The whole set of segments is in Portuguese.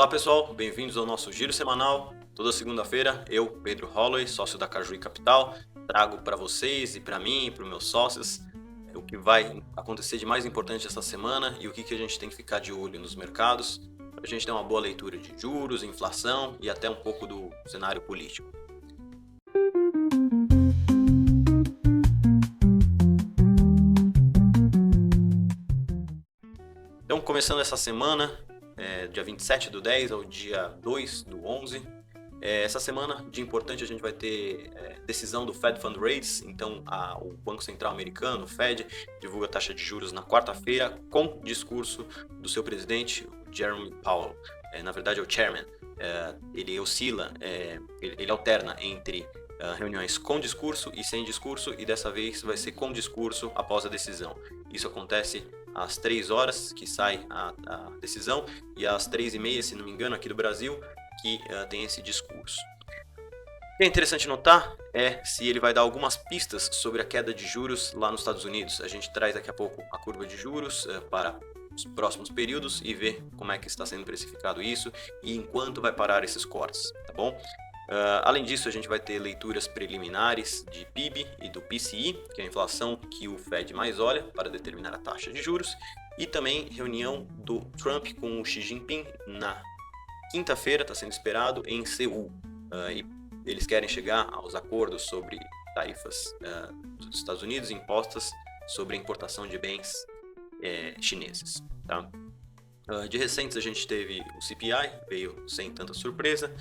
Olá pessoal, bem-vindos ao nosso giro semanal. Toda segunda-feira, eu, Pedro Holloway, sócio da Cajui Capital, trago para vocês e para mim e para os meus sócios o que vai acontecer de mais importante essa semana e o que a gente tem que ficar de olho nos mercados, para a gente ter uma boa leitura de juros, inflação e até um pouco do cenário político. Então, começando essa semana, dia 27/10 ao dia 2/11, essa semana, de importante, a gente vai ter decisão do Fed Fund Rates. Então o Banco Central americano, o Fed, divulga a taxa de juros na quarta-feira com discurso do seu presidente, Jerome Powell. Na verdade é o chairman. Ele oscila, ele alterna entre reuniões com discurso e sem discurso, e dessa vez vai ser com discurso após a decisão. Isso acontece às 3 horas que sai a decisão e às 3h30, se não me engano, aqui do Brasil, que tem esse discurso. O que é interessante notar é se ele vai dar algumas pistas sobre a queda de juros lá nos Estados Unidos. A gente traz daqui a pouco a curva de juros para os próximos períodos e ver como é que está sendo precificado isso e em quanto vai parar esses cortes, tá bom? Além disso, a gente vai ter leituras preliminares de PIB e do PCI, que é a inflação que o Fed mais olha para determinar a taxa de juros, e também reunião do Trump com o Xi Jinping na quinta-feira, está sendo esperado, em Seul. E eles querem chegar aos acordos sobre tarifas dos Estados Unidos impostas sobre a importação de bens chineses. Tá? De recentes, a gente teve o CPI, veio sem tanta surpresa.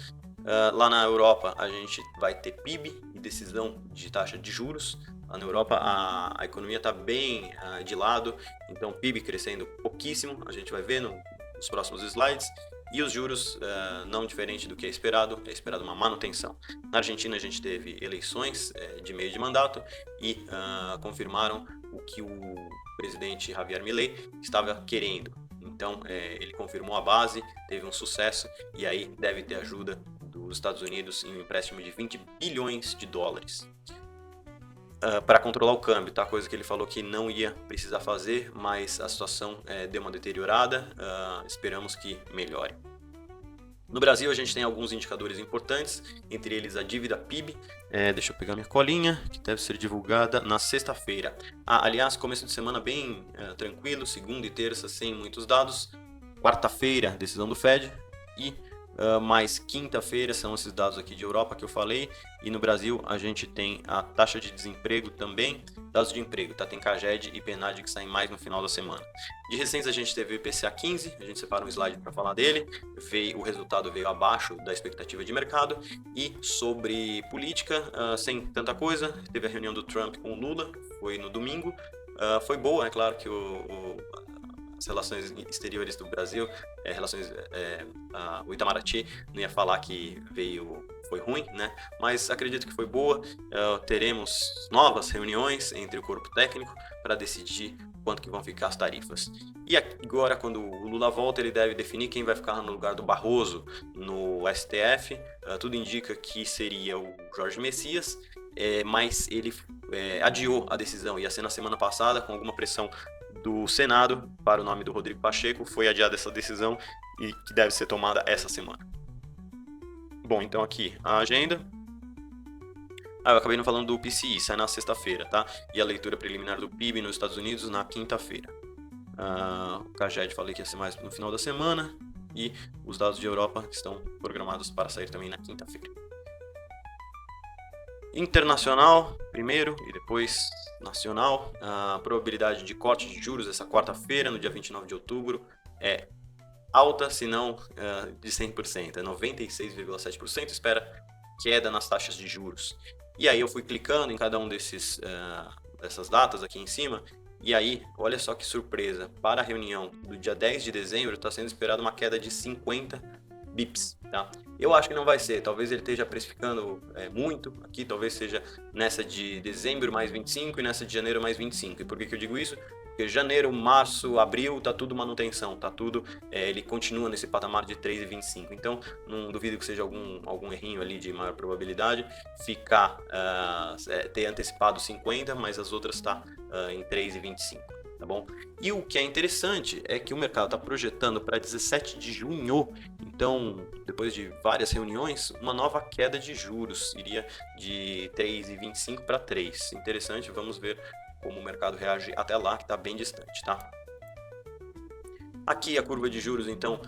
Lá na Europa, a gente vai ter PIB e decisão de taxa de juros. Lá na Europa, a economia está bem de lado, então PIB crescendo pouquíssimo, a gente vai ver nos próximos slides. E os juros, não diferente do que é esperado uma manutenção. Na Argentina, a gente teve eleições de meio de mandato e confirmaram o que o presidente Javier Milei estava querendo. Então, ele confirmou a base, teve um sucesso e aí deve ter ajuda dos Estados Unidos em um empréstimo de 20 bilhões de dólares. Para controlar o câmbio, tá? Coisa que ele falou que não ia precisar fazer, mas a situação deu uma deteriorada, esperamos que melhore. No Brasil, a gente tem alguns indicadores importantes, entre eles a dívida PIB. Deixa eu pegar minha colinha, que deve ser divulgada na sexta-feira. Aliás, começo de semana bem tranquilo, segunda e terça sem muitos dados. Quarta-feira, decisão do Fed e mais quinta-feira são esses dados aqui de Europa que eu falei, e no Brasil a gente tem a taxa de desemprego também, dados de emprego, tá? Tem CAGED e PNAD que saem mais no final da semana. De recentes a gente teve o IPCA 15, a gente separa um slide para falar dele, o resultado veio abaixo da expectativa de mercado. E sobre política, sem tanta coisa, teve a reunião do Trump com o Lula, foi no domingo, foi boa, é claro que as relações exteriores do Brasil, o Itamaraty não ia falar que foi ruim, né? Mas acredito que foi boa. Teremos novas reuniões entre o corpo técnico para decidir quanto que vão ficar as tarifas. E agora, quando o Lula volta, ele deve definir quem vai ficar no lugar do Barroso no STF. Tudo indica que seria o Jorge Messias, mas ele adiou a decisão. Ia ser na semana passada, com alguma pressão do Senado para o nome do Rodrigo Pacheco. Foi adiada essa decisão e que deve ser tomada essa semana. Bom, então aqui a agenda. Eu acabei não falando do PCI, sai na sexta-feira, tá? E a leitura preliminar do PIB nos Estados Unidos na quinta-feira. O CAGED falei que ia ser mais no final da semana, e os dados de Europa estão programados para sair também na quinta-feira. Internacional primeiro e depois nacional. A probabilidade de corte de juros essa quarta-feira, no dia 29 de outubro, é alta, se não de 100%, é 96,7%, espera queda nas taxas de juros. E aí eu fui clicando em cada um dessas datas aqui em cima, e aí, olha só que surpresa, para a reunião do dia 10 de dezembro está sendo esperada uma queda de 50 bips, tá? Eu acho que não vai ser, talvez ele esteja precificando muito aqui, talvez seja nessa de dezembro mais 25 e nessa de janeiro mais 25. E por que eu digo isso? Porque janeiro, março, abril, tá tudo manutenção, tá tudo, ele continua nesse patamar de 3,25. Então, não duvido que seja algum errinho ali de maior probabilidade, ter antecipado 50, mas as outras tá em 3,25. Tá bom? E o que é interessante é que o mercado está projetando para 17 de junho, Então, depois de várias reuniões, uma nova queda de juros iria de 3,25 para 3. Interessante, vamos ver como o mercado reage até lá, que está bem distante, tá? Aqui a curva de juros, então,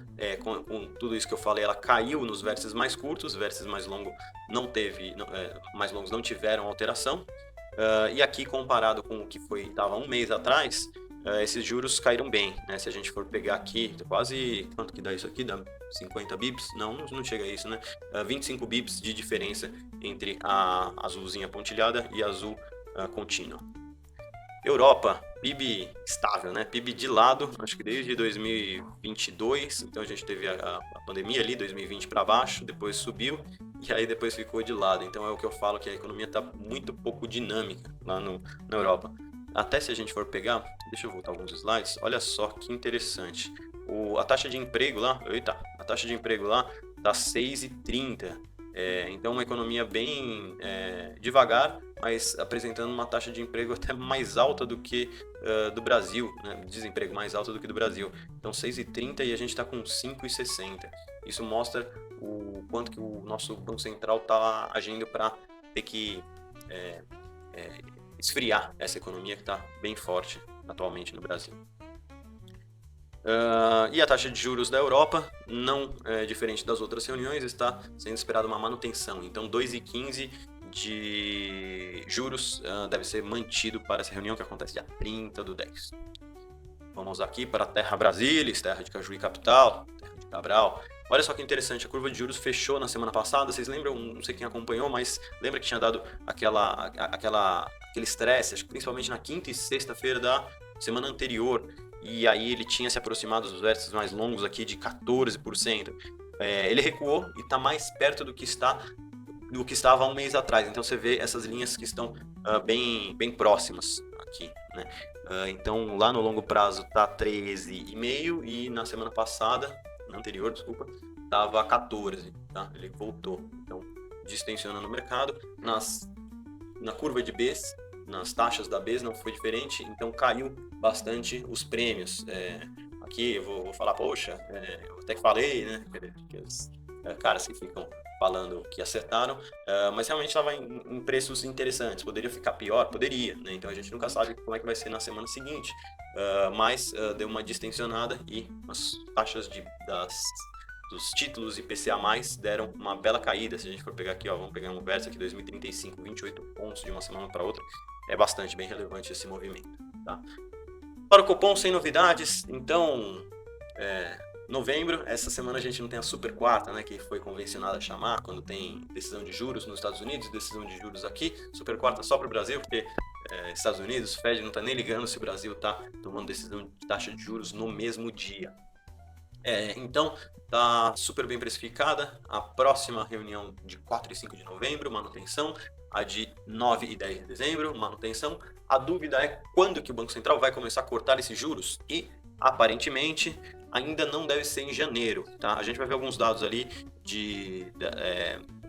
com tudo isso que eu falei, ela caiu nos vértices mais curtos, vértices mais longos mais longos não tiveram alteração. E aqui, comparado com o que estava um mês atrás, esses juros caíram bem, né? Se a gente for pegar aqui, quase, quanto que dá isso aqui? Dá 50 bips? Não chega a isso, né? 25 bips de diferença entre a azulzinha pontilhada e a azul contínua. Europa, PIB estável, né? PIB de lado, acho que desde 2022, então a gente teve a pandemia ali, 2020 para baixo, depois subiu e aí depois ficou de lado. Então é o que eu falo, que a economia está muito pouco dinâmica lá na Europa. Até se a gente for pegar, deixa eu voltar alguns slides, olha só que interessante. A taxa de emprego lá, a taxa de emprego lá tá 6,30. Então uma economia bem devagar, mas apresentando uma taxa de emprego até mais alta do que do Brasil, né? Desemprego mais alta do que do Brasil. Então 6,30 e a gente está com 5,60. Isso mostra o quanto que o nosso Banco Central está agindo para ter que esfriar essa economia que está bem forte atualmente no Brasil. E a taxa de juros da Europa, não diferente das outras reuniões, está sendo esperada uma manutenção. Então 2,15 de juros deve ser mantido para essa reunião que acontece dia 30 do 10. Vamos aqui para a Terra Brasilis, terra de Cajuí Capital, terra de Cabral. Olha só que interessante, a curva de juros fechou na semana passada, vocês lembram, não sei quem acompanhou, mas lembra que tinha dado aquele estresse, acho que principalmente na quinta e sexta-feira da semana anterior, e aí ele tinha se aproximado dos vértices mais longos aqui de 14%. Ele recuou e está mais perto do que estava há um mês atrás, então você vê essas linhas que estão bem próximas aqui, né? Então lá no longo prazo está 13,5 e na semana passada, na anterior, desculpa, estava 14, tá? Ele voltou, então distensionando o mercado. Na curva de Bs, nas taxas da Bs não foi diferente, então caiu bastante os prêmios. Aqui eu vou falar, poxa, eu até que falei, né, que os caras que ficam falando que acertaram, mas realmente estava em preços interessantes. Poderia ficar pior? Poderia, né? Então a gente nunca sabe como é que vai ser na semana seguinte, mas deu uma distensionada e as taxas dos títulos IPCA+, deram uma bela caída. Se a gente for pegar aqui, vamos pegar um vértice aqui, 2035, 28 pontos de uma semana para outra, é bastante bem relevante esse movimento, tá? Para o Copom, sem novidades, então, novembro, essa semana a gente não tem a super quarta, né, que foi convencionada a chamar, quando tem decisão de juros nos Estados Unidos, decisão de juros aqui, super quarta só para o Brasil, porque Estados Unidos, Fed não está nem ligando se o Brasil está tomando decisão de taxa de juros no mesmo dia. Então, está super bem precificada. A próxima reunião de 4 e 5 de novembro, manutenção. A de 9 e 10 de dezembro, manutenção. A dúvida é quando que o Banco Central vai começar a cortar esses juros. E, aparentemente, ainda não deve ser em janeiro, tá? A gente vai ver alguns dados ali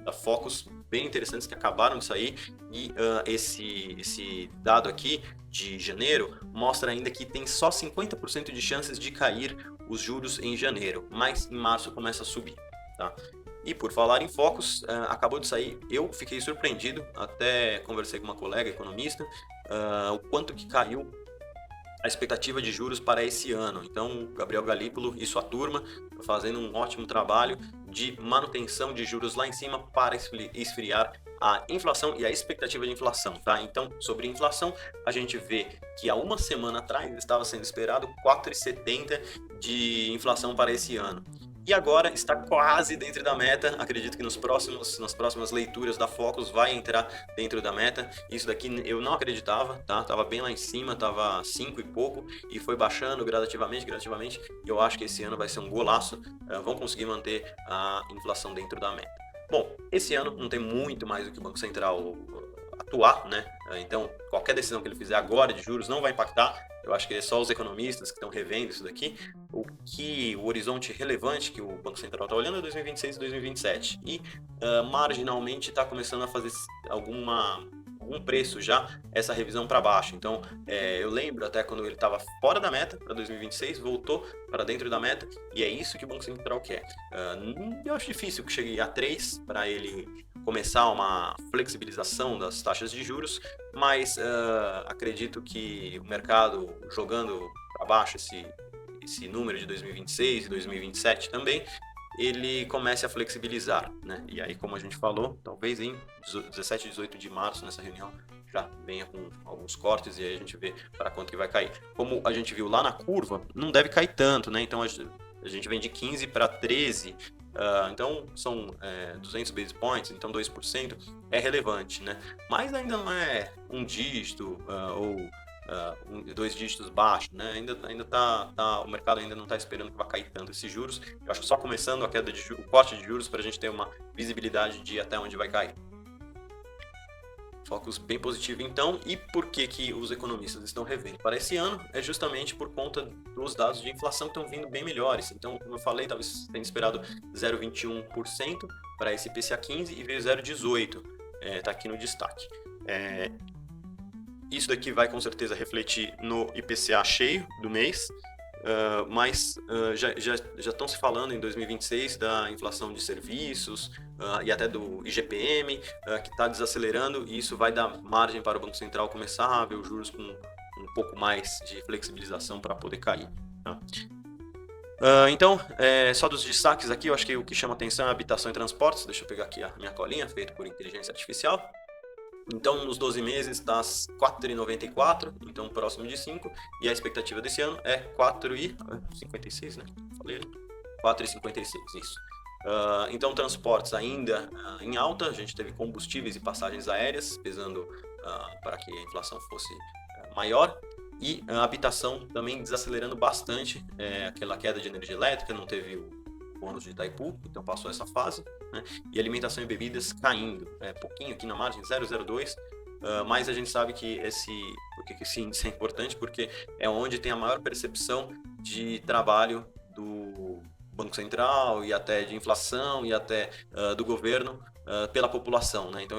da Focus bem interessantes que acabaram de sair. E esse dado aqui de janeiro mostra ainda que tem só 50% de chances de cair os juros em janeiro, mas em março começa a subir, tá? E por falar em Focus, acabou de sair, eu fiquei surpreendido, até conversei com uma colega economista, o quanto que caiu a expectativa de juros para esse ano. Então, Gabriel Galípolo e sua turma fazendo um ótimo trabalho de manutenção de juros lá em cima para esfriar a inflação e a expectativa de inflação, tá? Então, sobre inflação, a gente vê que há uma semana atrás estava sendo esperado 4,70 de inflação para esse ano. E agora está quase dentro da meta. Acredito que nas próximas leituras da Focus vai entrar dentro da meta. Isso daqui eu não acreditava, tá? Tava bem lá em cima, tava 5 e pouco e foi baixando gradativamente. E eu acho que esse ano vai ser um golaço. Vão conseguir manter a inflação dentro da meta. Bom, esse ano não tem muito mais do que o Banco Central atuar, né? Então, qualquer decisão que ele fizer agora de juros não vai impactar. Eu acho que é só os economistas que estão revendo isso daqui. O horizonte relevante que o Banco Central está olhando é 2026 e 2027. E marginalmente está começando a fazer algum algum preço já essa revisão para baixo. Então, eu lembro até quando ele estava fora da meta para 2026, voltou para dentro da meta, e é isso que o Banco Central quer. Eu acho difícil que chegue a 3 para ele começar uma flexibilização das taxas de juros, mas acredito que o mercado jogando para baixo esse número de 2026 e 2027 também, ele comece a flexibilizar, né? E aí, como a gente falou, talvez em 17 e 18 de março, nessa reunião, já venha com alguns cortes e aí a gente vê para quanto que vai cair. Como a gente viu lá na curva, não deve cair tanto, né? Então a gente vem de 15 para 13, então são 200 basis points, então 2% é relevante, né? Mas ainda não é um dígito ou 2 dígitos baixos, né? Ainda o mercado ainda não está esperando que vai cair tanto esses juros. Eu acho que só começando a queda o corte de juros para a gente ter uma visibilidade de até onde vai cair. Focus bem positivo então. E por que os economistas estão revendo para esse ano? É justamente por conta dos dados de inflação que estão vindo bem melhores. Então, como eu falei, talvez tenha esperado 0,21% para esse IPCA 15 e veio 0,18%. Está aqui no destaque. Isso daqui vai com certeza refletir no IPCA cheio do mês, mas já estão se falando em 2026 da inflação de serviços e até do IGPM, que está desacelerando, e isso vai dar margem para o Banco Central começar a ver os juros com um pouco mais de flexibilização para poder cair. Tá? Então, só dos destaques aqui, eu acho que o que chama atenção é a habitação e transportes. Deixa eu pegar aqui a minha colinha, feita por inteligência artificial. Então, nos 12 meses está 4,94, então próximo de 5, e a expectativa desse ano é 4,56, né? Falei, 4,56, isso. Então, transportes ainda em alta, a gente teve combustíveis e passagens aéreas pesando para que a inflação fosse maior, e a habitação também desacelerando bastante, aquela queda de energia elétrica, não teve o bônus de Itaipu, então passou essa fase, né? E alimentação e bebidas caindo, pouquinho aqui na margem, 0,02, mas a gente sabe que porque esse índice é importante, porque é onde tem a maior percepção de trabalho do Banco Central e até de inflação e até do governo pela população, né? Então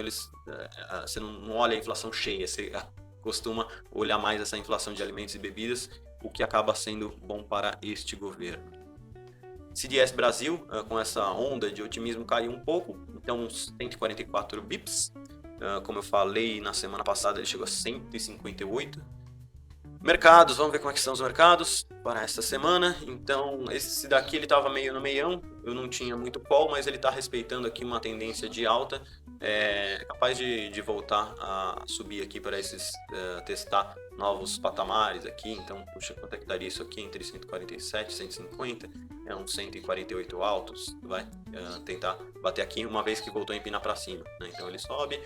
você não olha a inflação cheia, você costuma olhar mais essa inflação de alimentos e bebidas, o que acaba sendo bom para este governo. CDS Brasil, com essa onda de otimismo, caiu um pouco, então uns 144 bips. Como eu falei na semana passada, ele chegou a 158. Mercados, vamos ver como é que estão os mercados para esta semana. Então, esse daqui ele estava meio no meião, eu não tinha muito call, mas ele está respeitando aqui uma tendência de alta, capaz de voltar a subir aqui para testar novos patamares aqui. Então, puxa, quanto é que daria isso aqui? Entre 147 e 150, uns 148 altos, vai tentar bater aqui uma vez que voltou a empinar para cima, né? Então ele sobe,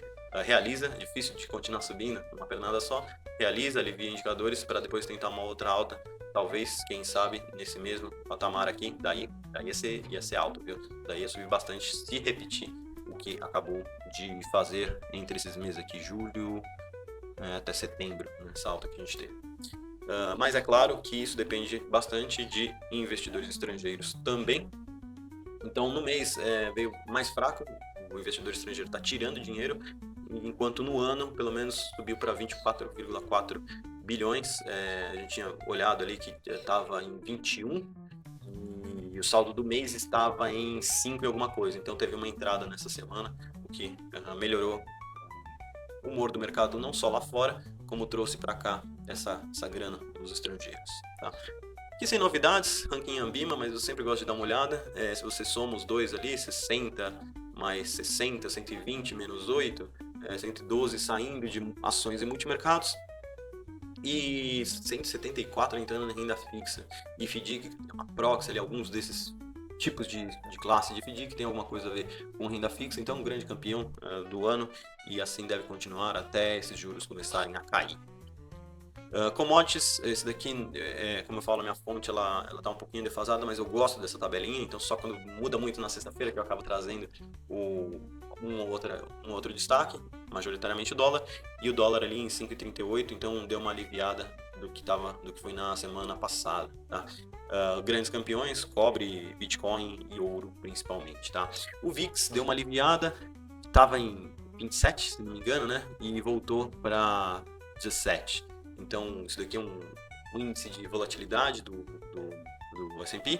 realiza, difícil de continuar subindo, uma pernada só, realiza, alivia indicadores para depois tentar uma outra alta, talvez, quem sabe, nesse mesmo patamar aqui, daí ia ser alto, viu? Daí ia subir bastante se repetir o que acabou de fazer entre esses meses aqui, julho até setembro, nessa alta que a gente teve. Mas é claro que isso depende bastante de investidores estrangeiros também. Então no mês veio mais fraco, o investidor estrangeiro está tirando dinheiro, enquanto no ano pelo menos subiu para 24,4 bilhões. A gente tinha olhado ali que estava em 21 e o saldo do mês estava em 5 e alguma coisa. Então teve uma entrada nessa semana, o que melhorou o humor do mercado não só lá fora, como trouxe para cá essa grana dos estrangeiros. Tá? Aqui sem novidades, ranking Ambima, mas eu sempre gosto de dar uma olhada. Se você soma os dois ali, 60 mais 60, 120 menos 8, 112 saindo de ações e multimercados, e 174 entrando na renda fixa. E FDIC, a Proxy, ali, alguns desses tipos de classe de FDIC tem alguma coisa a ver com renda fixa, então um grande campeão do ano, e assim deve continuar até esses juros começarem a cair. Commodities, esse daqui, como eu falo, a minha fonte ela tá um pouquinho defasada, mas eu gosto dessa tabelinha, então só quando muda muito na sexta-feira que eu acabo trazendo um outro destaque, majoritariamente o dólar, e o dólar ali em 5,38, então deu uma aliviada do que foi na semana passada, tá? Grandes campeões, cobre, Bitcoin e ouro principalmente, tá? O VIX deu uma aliviada, estava em 27, se não me engano, né? E voltou para 17. Então, isso daqui é um índice de volatilidade do S&P.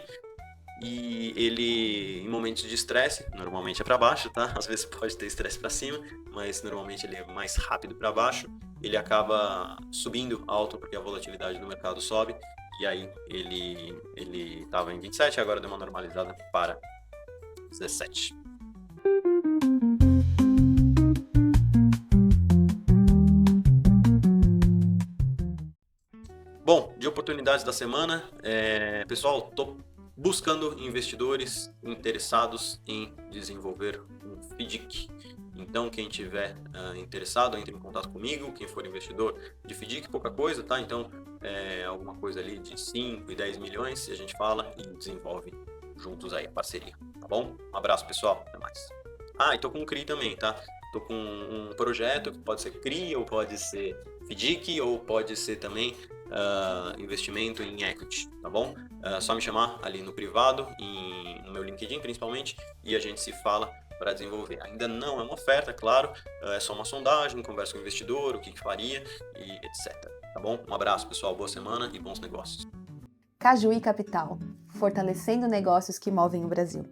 E ele, em momentos de estresse, normalmente é para baixo, tá? Às vezes pode ter estresse para cima, mas normalmente ele é mais rápido para baixo. Ele acaba subindo alto porque a volatilidade do mercado sobe. E aí ele estava em 27, agora deu uma normalizada para 17. Bom, de oportunidades da semana, pessoal, estou buscando investidores interessados em desenvolver um FDIC. Então, quem tiver interessado, entre em contato comigo. Quem for investidor de FDIC, pouca coisa, tá? Então, alguma coisa ali de 5 e 10 milhões, a gente fala e desenvolve juntos aí a parceria, tá bom? Um abraço, pessoal. Até mais. E tô com um CRI também, tá? Tô com um projeto que pode ser CRI, ou pode ser FDIC, ou pode ser também investimento em equity, tá bom? Só me chamar ali no privado, no meu LinkedIn principalmente, e a gente se fala para desenvolver. Ainda não é uma oferta, claro, é só uma sondagem, conversa com o investidor, o que faria e etc. Tá bom? Um abraço, pessoal, boa semana e bons negócios. Cajuí Capital, fortalecendo negócios que movem o Brasil.